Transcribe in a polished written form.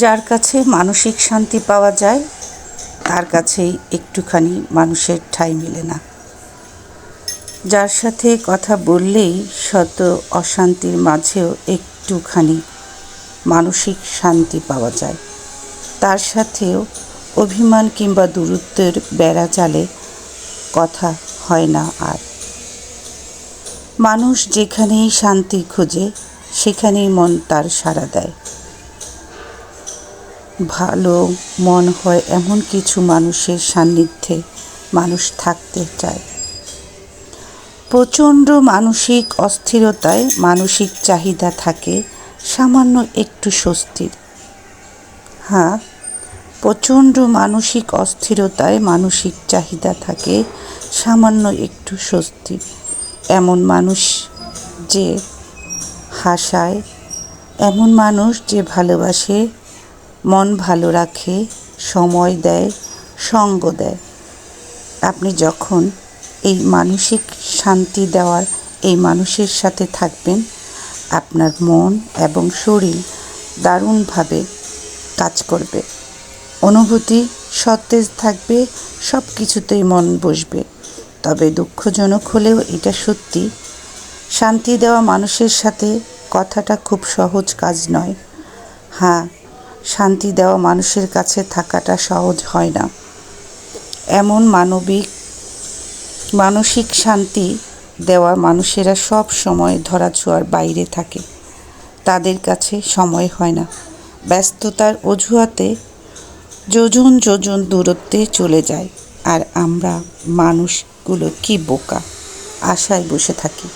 যার কাছে মানসিক শান্তি পাওয়া যায় তার কাছেই একটুখানি মানুষের ঠাঁই মেলে না। যার সাথে কথা বললেই শত অশান্তির মাঝেও একটুখানি মানসিক শান্তি পাওয়া যায়, তার সাথেও অভিমান কিংবা দূরত্বের বেড়া জালে কথা হয় না আর। মানুষ যেখানেই শান্তি খোঁজে সেখানেই মন তার সাড়া দেয়। ভালো মন হয় এমন কিছু মানুষের সান্নিধ্যে মানুষ থাকতে চায়। প্রচণ্ড মানসিক অস্থিরতায় মানসিক চাহিদা থাকে সামান্য একটু স্বস্তির। হ্যাঁ, প্রচণ্ড মানসিক অস্থিরতায় মানসিক চাহিদা থাকে সামান্য একটু স্বস্তির। এমন মানুষ যে হাসায়, এমন মানুষ যে ভালোবাসে, মন ভালো রাখে, সময় দেয়, সঙ্গ দেয়। আপনি যখন এই মানসিক শান্তি দেওয়ার এই মানুষের সাথে থাকবেন, আপনার মন এবং শরীর দারুণভাবে কাজ করবে, অনুভূতি সতেজ থাকবে, সব কিছুতেই মন বসবে। তবে দুঃখজনক হলেও এটা সত্যি, শান্তি দেওয়া মানুষের সাথে কথাটা খুব সহজ কাজ নয়। হ্যাঁ, শান্তি দেওয়া মানুষের কাছে থাকাটা সহজ হয় না। এমন মানসিক শান্তি দেওয়া মানুষেরা সব সময় ধরাছোঁয়ার বাইরে থাকে, তাদের কাছে সময় হয় না। ব্যস্ততার অজুহাতে যোজন যোজন দূরত্বে চলে যায়, আর আমরা মানুষগুলো কি বোকা, আশায় বসে থাকি।